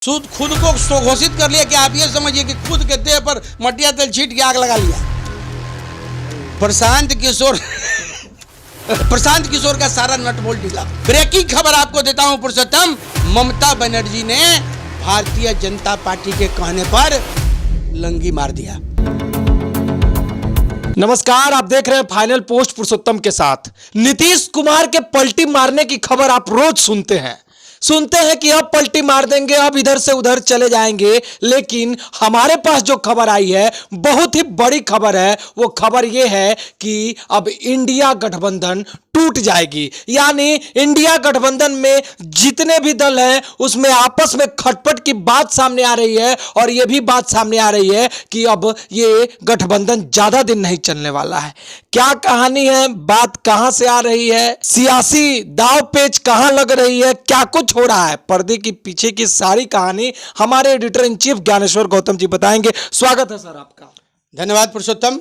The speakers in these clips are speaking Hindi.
खुद को घोषित कर लिया कि आप ये समझिए कि खुद के देह पर मटिया तेल छीट के आग लगा लिया। प्रशांत किशोर का सारा नट बोल्ट ढीला। ब्रेकिंग खबर आपको देता हूं पुरुषोत्तम, ममता बनर्जी ने भारतीय जनता पार्टी के कहने पर लंगी मार दिया। नमस्कार, आप देख रहे हैं फाइनल पोस्ट पुरुषोत्तम के साथ। नीतीश कुमार के पलटी मारने की खबर आप रोज सुनते हैं कि अब पलटी मार देंगे, अब इधर से उधर चले जाएंगे। लेकिन हमारे पास जो खबर आई है बहुत ही बड़ी खबर है। वो खबर ये है कि अब इंडिया गठबंधन टूट जाएगी। यानी इंडिया गठबंधन में जितने भी दल हैं उसमें आपस में खटपट की बात सामने आ रही है। और यह भी बात सामने आ रही है कि अब ये गठबंधन ज्यादा दिन नहीं चलने वाला है। क्या कहानी है, बात कहां से आ रही है, सियासी दाव पेच कहां लग रही है, क्या कुछ हो रहा है, पर्दे के पीछे की सारी कहानी हमारे editor in chief Gyaneshwar Gautam ji बताएंगे। स्वागत है सर आपका। धन्यवाद पुरुषोत्तम।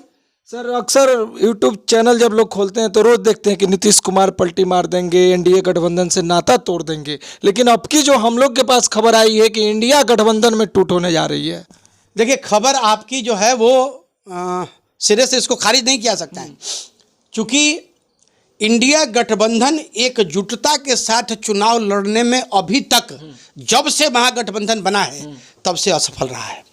सर, अक्सर यूट्यूब चैनल जब लोग खोलते हैं तो रोज देखते हैं कि नीतीश कुमार पलटी मार देंगे, एनडीए गठबंधन से नाता तोड़ देंगे। लेकिन अब की जो हम लोग के पास खबर आई है कि इंडिया गठबंधन में टूट होने जा रही है। देखिए, खबर आपकी जो है वो सिरे से इसको खारिज नहीं किया सकता है, क्योंकि इंडिया गठबंधन एकजुटता के साथ चुनाव लड़ने में अभी तक जब से महागठबंधन बना है तब से असफल रहा है।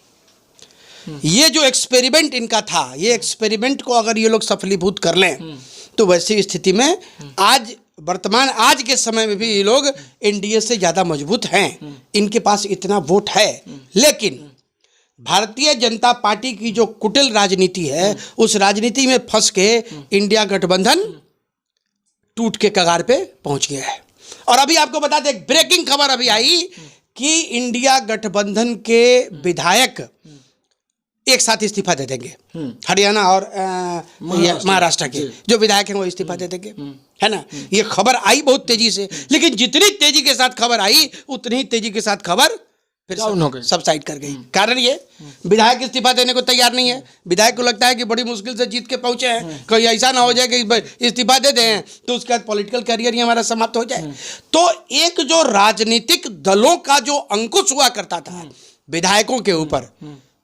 ये जो एक्सपेरिमेंट इनका था, ये एक्सपेरिमेंट को अगर ये लोग सफलीभूत कर लें तो वैसी स्थिति में आज के समय में भी ये लोग एनडीए से ज़्यादा मजबूत हैं। इनके पास इतना वोट है। लेकिन भारतीय जनता पार्टी की जो कुटिल राजनीति है, उस राजनीति में फंस के इंडिया गठबंधन टूट के कगार पे पहुंच गया है। और अभी आपको बता दें, ब्रेकिंग खबर अभी आई कि इंडिया गठबंधन के विधायक एक साथ इस्तीफा दे देंगे। हरियाणा और महाराष्ट्र के जो विधायक हैं वो इस्तीफा दे देंगे, है ना। ये खबर आई बहुत तेजी से, लेकिन जितनी तेजी के साथ खबर आई उतनी ही तेजी के साथ खबर फिर सब साइड कर गई। कारण ये, विधायक इस्तीफा देने को तैयार नहीं है। विधायक को लगता है कि बड़ी मुश्किल से जीत के पहुंचे हैं, कहीं ऐसा ना हो जाए कि इस्तीफा दे दें तो उसके बाद पॉलिटिकल करियर ही हमारा समाप्त हो जाए। तो एक जो राजनीतिक दलों का जो अंकुश हुआ करता था विधायकों के ऊपर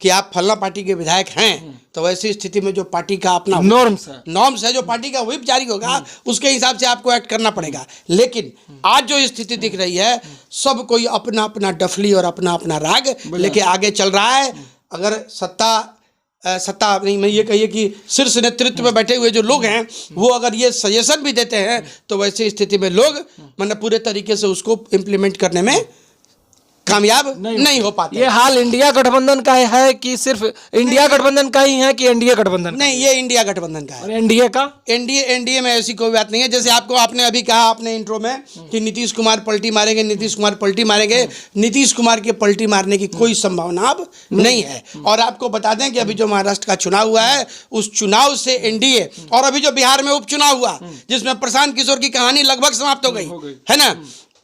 कि आप फलना पार्टी के विधायक हैं, तो वैसी स्थिति में जो पार्टी का अपना नॉर्म्स है, जो पार्टी का व्हिप जारी होगा उसके हिसाब से आपको एक्ट करना पड़ेगा। लेकिन आज जो स्थिति दिख रही है, सब कोई अपना अपना डफली और अपना अपना राग लेके आगे चल रहा है। अगर सत्ता नहीं, मैं ये कहिए कि शीर्ष नेतृत्व में बैठे हुए जो लोग हैं वो अगर ये सजेशन भी देते हैं तो वैसी स्थिति में लोग मतलब पूरे तरीके से उसको इम्प्लीमेंट करने में कामयाब नहीं हो पाते। ये हाल इंडिया गठबंधन का है कि सिर्फ इंडिया गठबंधन का ही है कि एनडीए गठबंधन? नहीं, ये इंडिया गठबंधन का है। और एनडीए का? एनडीए में ऐसी कोई बात नहीं है। जैसे आपने अभी कहा अपने इंट्रो में कि नीतीश कुमार पलटी मारेंगे, नीतीश कुमार के पलटी मारने की कोई संभावना अब नहीं है। और आपको बता दें कि अभी जो महाराष्ट्र का चुनाव हुआ है, उस चुनाव से एनडीए, और अभी जो बिहार में उपचुनाव हुआ जिसमें प्रशांत किशोर की कहानी लगभग समाप्त हो गई है ना,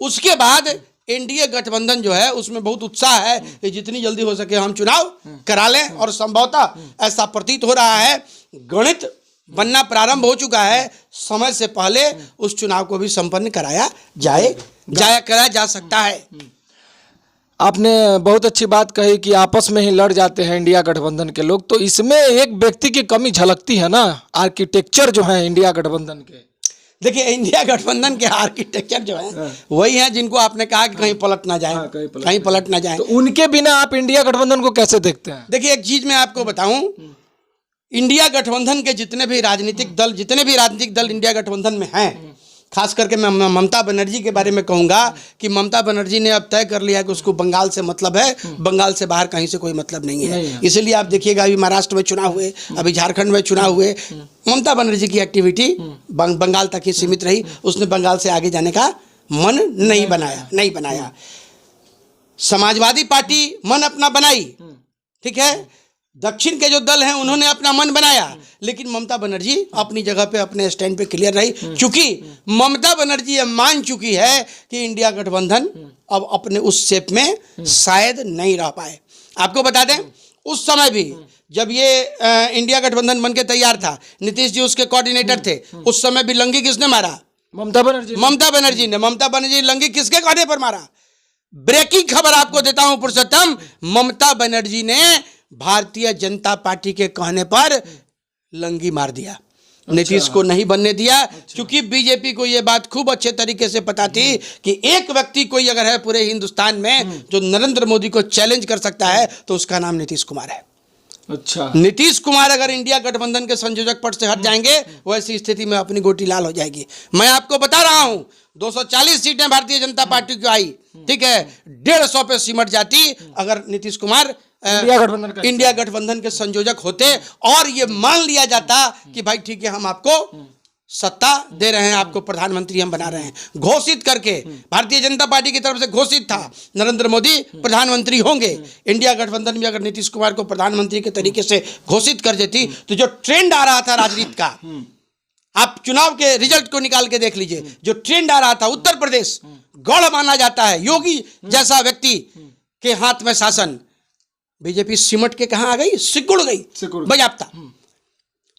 उसके बाद एनडीए गठबंधन जो है उसमें बहुत उत्साह है कि जितनी जल्दी हो सके हम चुनाव करा लें। और संभवतः ऐसा प्रतीत हो रहा है, गणित बनना प्रारंभ हो चुका है, समय से पहले उस चुनाव को भी संपन्न कराया जा सकता है। आपने बहुत अच्छी बात कही कि आपस में ही लड़ जाते हैं इंडिया गठबंधन के लोग। तो इसमें एक व्यक्ति की कमी झलकती है ना, आर्किटेक्चर जो है इंडिया गठबंधन के। देखिए, इंडिया गठबंधन के आर्किटेक्चर जो है वही है जिनको आपने कहा कि कहीं पलट ना जाए, कहीं पलट ना जाए। तो उनके बिना आप इंडिया गठबंधन को कैसे देखते हैं? देखिए, एक चीज मैं आपको बताऊं, इंडिया गठबंधन के जितने भी राजनीतिक दल इंडिया गठबंधन में हैं, खास करके मैं ममता बनर्जी के बारे में कहूंगा कि ममता बनर्जी ने अब तय कर लिया कि उसको बंगाल से मतलब है, बंगाल से बाहर कहीं से कोई मतलब नहीं है। इसलिए आप देखिएगा, अभी महाराष्ट्र में चुनाव हुए, अभी झारखंड में चुनाव हुए, ममता बनर्जी की एक्टिविटी बंगाल तक ही सीमित रही। उसने बंगाल से आगे जाने का मन नहीं बनाया। समाजवादी पार्टी मन अपना बनाई, ठीक है, दक्षिण के जो दल हैं उन्होंने अपना मन बनाया, लेकिन ममता बनर्जी अपनी जगह पे अपने स्टैंड पे क्लियर रही, क्योंकि ममता बनर्जी ये मान चुकी है कि इंडिया गठबंधन अब अपने उस शेप में शायद नहीं रह पाए। आपको बता दें, उस समय भी जब ये इंडिया गठबंधन बन के तैयार था, नीतीश जी उसके कोऑर्डिनेटर थे, उस समय भी लंगी किसने मारा? ममता बनर्जी ने। लंगी किसके कांधे पर मारा? ब्रेकिंग खबर आपको देता हूं पुरुषोत्तम, ममता बनर्जी ने भारतीय जनता पार्टी के कहने पर लंगी मार दिया, नीतीश को नहीं बनने दिया। क्योंकि बीजेपी को यह बात खूब अच्छे तरीके से पता थी कि एक व्यक्ति कोई अगर है पूरे हिंदुस्तान में जो नरेंद्र मोदी को चैलेंज कर सकता है तो उसका नाम नीतीश कुमार है। अच्छा, नीतीश कुमार अगर इंडिया गठबंधन के संयोजक पद से हट जाएंगे, वैसी स्थिति में अपनी गोटी लाल हो जाएगी। मैं आपको बता रहा हूं 240 सीटें भारतीय जनता पार्टी को आई, ठीक है, 150 पे सिमट जाती अगर नीतीश कुमार इंडिया गठबंधन के संयोजक होते और ये मान लिया जाता कि भाई ठीक है हम आपको सत्ता दे रहे हैं, आपको प्रधानमंत्री हम बना रहे हैं, घोषित करके भारतीय जनता पार्टी की तरफ से घोषित था नरेंद्र मोदी प्रधानमंत्री होंगे। इंडिया गठबंधन में अगर नीतीश कुमार को प्रधानमंत्री के तरीके से घोषित कर देती तो जो ट्रेंड आ रहा था राजनीति का, आप चुनाव के रिजल्ट को निकाल के देख लीजिए, जो ट्रेंड आ रहा था उत्तर प्रदेश गढ़ माना जाता है, योगी जैसा व्यक्ति के हाथ में शासन, बीजेपी सिमट के कहां आ गई, सिकुड़ गई बजाप्ता।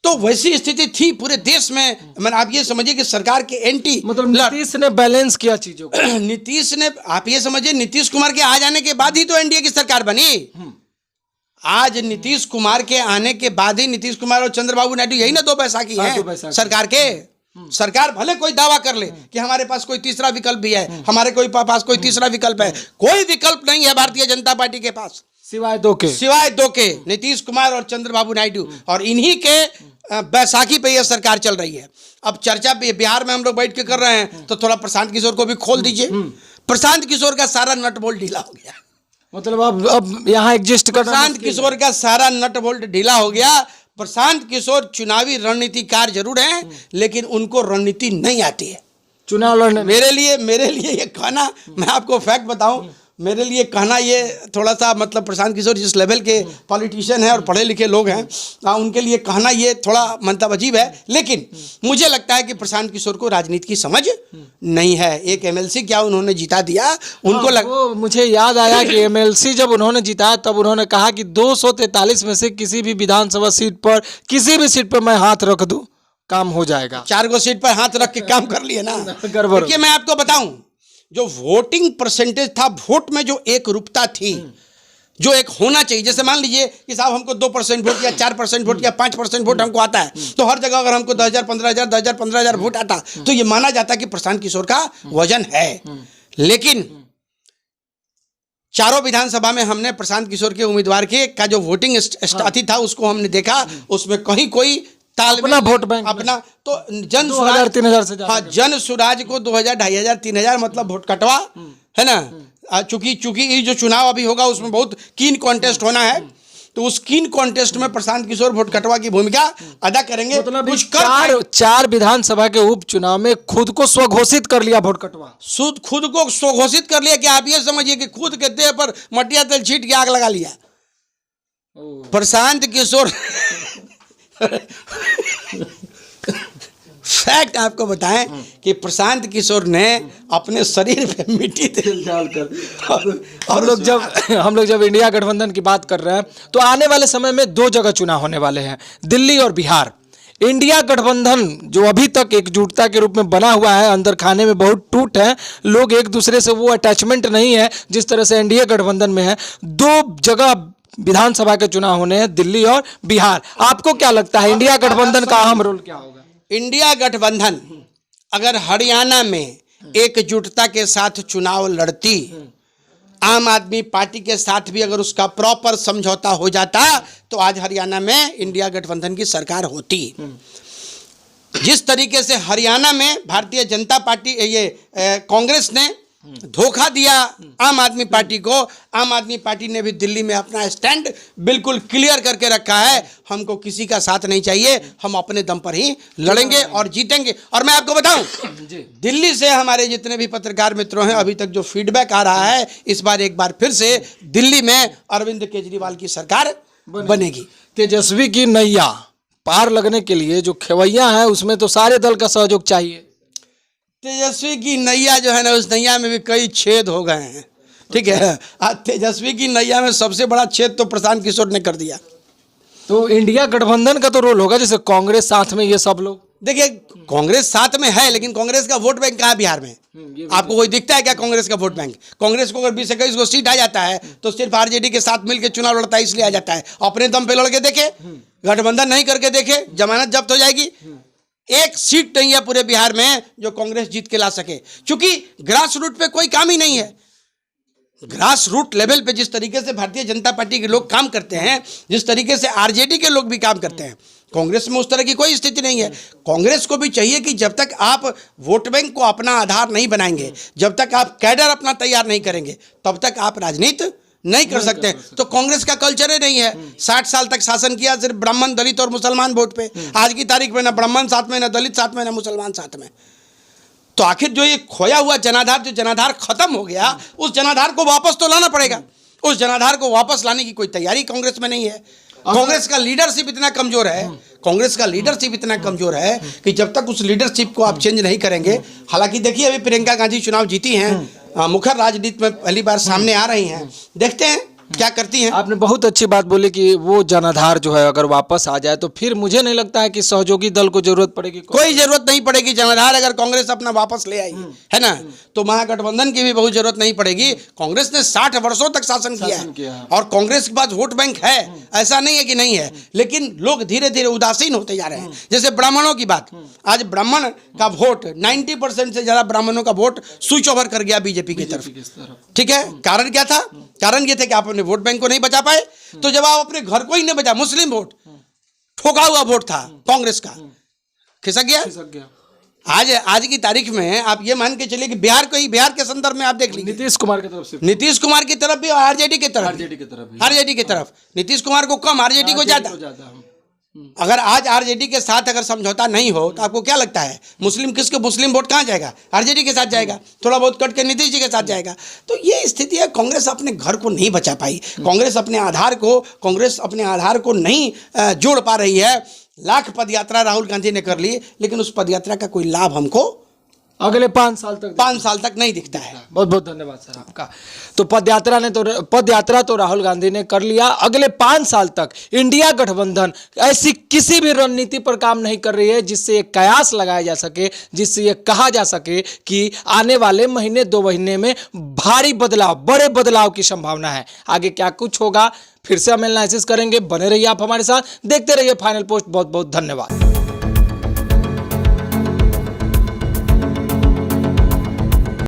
तो वैसी स्थिति थी पूरे देश में। मैंने आप ये समझिए कि सरकार के एंटी, मतलब नीतीश ने बैलेंस किया चीजों को। नीतीश ने, आप ये समझिए नीतीश कुमार के आ जाने के बाद ही तो एनडीए की सरकार बनी। आज नीतीश कुमार के आने के बाद ही नीतीश कुमार और चंद्रबाबू नायडू यही ना दो बैसाखी हैं सरकार के। सरकार भले कोई दावा कर ले कि हमारे पास कोई तीसरा विकल्प भी है, हमारे पास कोई तीसरा विकल्प है, कोई विकल्प नहीं है भारतीय जनता पार्टी के पास सिवाय दो के नीतीश कुमार और चंद्रबाबू नायडू, और इन्हीं के बैसाखी पे यह सरकार चल रही है। अब चर्चा बिहार में हम लोग बैठ के कर रहे हैं तो थोड़ा प्रशांत किशोर को भी खोल दीजिए। प्रशांत किशोर का सारा नट बोल्ट ढीला हो गया, मतलब अब यहाँ एग्जिस्ट कर, प्रशांत किशोर का सारा नट बोल्ट ढीला हो गया। प्रशांत किशोर चुनावी रणनीतिकार जरूर हैं लेकिन उनको रणनीति नहीं आती है चुनाव लड़ने। मेरे लिए ये कहना, मैं आपको फैक्ट बताऊं, मेरे लिए कहना ये थोड़ा सा, मतलब प्रशांत किशोर जिस लेवल के पॉलिटिशियन हैं और पढ़े लिखे लोग हैं, उनके लिए कहना ये थोड़ा मतलब अजीब है। लेकिन मुझे लगता है कि प्रशांत किशोर को राजनीति की समझ नहीं है। एक एमएलसी क्या उन्होंने जिता दिया, उनको मुझे याद आया कि एमएलसी जब उन्होंने जिताया तब उन्होंने कहा कि 243 में से किसी भी विधानसभा सीट पर, किसी भी सीट पर मैं हाथ रख दूं काम हो जाएगा। 4 सीट पर हाथ रख के काम कर लिए ना। देखिए मैं आपको बताऊं, जो वोटिंग परसेंटेज था, वोट में जो एक रूपता थी, जो एक होना चाहिए, जैसे मान लीजिए कि साहब हमको 2% वोट या 4% वोट या 5% वोट हमको आता है, तो हर जगह अगर हमको 10,000-15,000 वोट आता तो ये माना जाता कि प्रशांत किशोर का वजन है। लेकिन चारों विधानसभा में हमने प्रशांत किशोर के उम्मीदवार के का जो वोटिंग स्थिति था उसको हमने देखा, उसमें कहीं कोई अपना वोट बैंक अपना तो जन सुराज 3,000 से ज्यादा, हाँ, जन सुराज को 2,000, 2,500, 3,000 मतलब वोट कटवा है ना। चूंकि ये जो चुनाव अभी होगा उसमें बहुत कीन कॉन्टेस्ट होना है, तो उस कीन कॉन्टेस्ट में प्रशांत किशोर वोट कटवा की भूमिका अदा करेंगे। मतलब कुछ चार विधानसभा के उपचुनाव में खुद को स्वघोषित कर लिया वोट कटवा, खुद को स्वघोषित कर लिया कि आप ये समझिए कि खुद के देह पर मटिया तेल छीट के आग लगा लिया प्रशांत किशोर। फैक्ट आपको बताएं कि प्रशांत किशोर ने अपने शरीर पे मिट्टी तेल डालकर, हम लोग जब इंडिया गठबंधन की बात कर रहे हैं तो आने वाले समय में 2 जगह चुनाव होने वाले हैं, दिल्ली और बिहार। इंडिया गठबंधन जो अभी तक एकजुटता के रूप में बना हुआ है, अंदर खाने में बहुत टूट है, लोग एक दूसरे से वो अटैचमेंट नहीं है जिस तरह से एनडीए गठबंधन में है। 2 जगह विधानसभा के चुनाव होने हैं, दिल्ली और बिहार। आपको क्या लगता है इंडिया गठबंधन का अहम रोल क्या होगा? इंडिया गठबंधन अगर हरियाणा में एकजुटता के साथ चुनाव लड़ती, आम आदमी पार्टी के साथ भी अगर उसका प्रॉपर समझौता हो जाता तो आज हरियाणा में इंडिया गठबंधन की सरकार होती। जिस तरीके से हरियाणा में भारतीय जनता पार्टी कांग्रेस ने धोखा दिया आम आदमी पार्टी को, आम आदमी पार्टी ने भी दिल्ली में अपना स्टैंड बिल्कुल क्लियर करके रखा है, हमको किसी का साथ नहीं चाहिए, हम अपने दम पर ही लड़ेंगे और जीतेंगे। और मैं आपको बताऊं, दिल्ली से हमारे जितने भी पत्रकार मित्रों हैं, अभी तक जो फीडबैक आ रहा है, इस बार एक बार फिर से दिल्ली में अरविंद केजरीवाल की सरकार बनेगी। तेजस्वी की नैया पार लगने के लिए जो खेवैया है उसमें तो सारे दल का सहयोग चाहिए। तेजस्वी की नैया जो है ना, उस नैया में भी कई छेद हो गए हैं, ठीक है। आज तेजस्वी की नैया में सबसे बड़ा छेद तो प्रशांत किशोर ने कर दिया। तो इंडिया गठबंधन का तो रोल होगा, जैसे कांग्रेस साथ में ये सब लोग देखिए कांग्रेस साथ में है, लेकिन कांग्रेस का वोट बैंक कहाँ है बिहार में? आपको कोई दिखता है क्या कांग्रेस का वोट बैंक? कांग्रेस को अगर 20-21 को सीट आ जाता है तो सिर्फ आरजेडी के साथ मिलकर चुनाव लड़ता है, इसलिए आ जाता है। अपने दम पे लड़के देखे, गठबंधन नहीं करके देखे, जमानत जब्त हो जाएगी। एक सीट नहीं है पूरे बिहार में जो कांग्रेस जीत के ला सके, क्योंकि ग्रास रूट पे कोई काम ही नहीं है। ग्रास रूट लेवल पे जिस तरीके से भारतीय जनता पार्टी के लोग काम करते हैं, जिस तरीके से आरजेडी के लोग भी काम करते हैं, कांग्रेस में उस तरह की कोई स्थिति नहीं है। कांग्रेस को भी चाहिए कि जब तक आप वोट बैंक को अपना आधार नहीं बनाएंगे, जब तक आप कैडर अपना तैयार नहीं करेंगे, तब तक आप राजनीति नहीं कर सकते। तो कांग्रेस का कल्चर ही नहीं है। 60 साल तक शासन किया सिर्फ ब्राह्मण, दलित और मुसलमान वोट पे। आज की तारीख में ना ब्राह्मण साथ में, ना दलित साथ में, ना मुसलमान साथ में। तो आखिर जो ये खोया हुआ जनाधार, जो जनाधार खत्म हो गया, उस जनाधार को वापस तो लाना पड़ेगा। उस जनाधार को वापस लाने की कोई तैयारी कांग्रेस में नहीं है। कांग्रेस का लीडरशिप इतना कमजोर है, कांग्रेस का लीडरशिप इतना कमजोर है कि जब तक उस लीडरशिप को आप चेंज नहीं करेंगे, हालांकि देखिए अभी प्रियंका गांधी चुनाव जीती हैं, मुखर राजनीति में पहली बार सामने आ रही हैं, देखते हैं क्या करती हैं। आपने बहुत अच्छी बात बोली कि वो जनाधार जो है अगर वापस आ जाए तो फिर मुझे नहीं लगता है कि सहयोगी दल को जरूरत पड़ेगी। कोई जरूरत नहीं पड़ेगी। जनाधार अगर कांग्रेस अपना वापस ले आई है ना, तो महागठबंधन की भी बहुत जरूरत नहीं पड़ेगी। कांग्रेस ने 60 वर्षों तक शासन किया है और कांग्रेस के पास वोट बैंक है, ऐसा नहीं है कि नहीं है, लेकिन लोग धीरे धीरे उदासीन होते जा रहे हैं। जैसे ब्राह्मणों की बात, आज ब्राह्मण का वोट 90% से ज्यादा ब्राह्मणों का वोट स्विच ओवर कर गया बीजेपी की तरफ। ठीक है, कारण क्या था? कारण ये थे कि आप अपने वोट बैंक को नहीं बचा पाए। तो जब आप अपने घर को ही नहीं बचा, मुस्लिम वोट, ठोका हुआ वोट था कांग्रेस का, खिसक गया। आज की तारीख में आप ये मान के चलिए कि बिहार के संदर्भ में आप देख लीजिए, नीतीश कुमार की तरफ से, नीतीश कुमार की तरफ भी और आरजेडी की तरफ नीतीश कुमार को कम, आरजेडी को ज्यादा। अगर आज आरजेडी के साथ अगर समझौता नहीं हो तो आपको क्या लगता है मुस्लिम वोट कहाँ जाएगा? आरजेडी के साथ जाएगा, थोड़ा बहुत कट के नीतीश जी के साथ जाएगा। तो ये स्थिति है, कांग्रेस अपने घर को नहीं बचा पाई, कांग्रेस अपने आधार को नहीं जोड़ पा रही है। लाख पदयात्रा राहुल गांधी ने कर ली, लेकिन उस पदयात्रा का कोई लाभ हमको अगले 5 साल तक नहीं दिखता है। बहुत बहुत धन्यवाद सर आपका। तो पदयात्रा तो राहुल गांधी ने कर लिया, अगले 5 साल तक इंडिया गठबंधन ऐसी किसी भी रणनीति पर काम नहीं कर रही है जिससे ये कयास लगाया जा सके, जिससे ये कहा जा सके कि आने वाले महीने 2 महीने में भारी बदलाव, बड़े बदलाव की संभावना है। आगे क्या कुछ होगा फिर से हम एनालिसिस करेंगे। बने रहिए आप हमारे साथ, देखते रहिए फाइनल पोस्ट। बहुत बहुत धन्यवाद।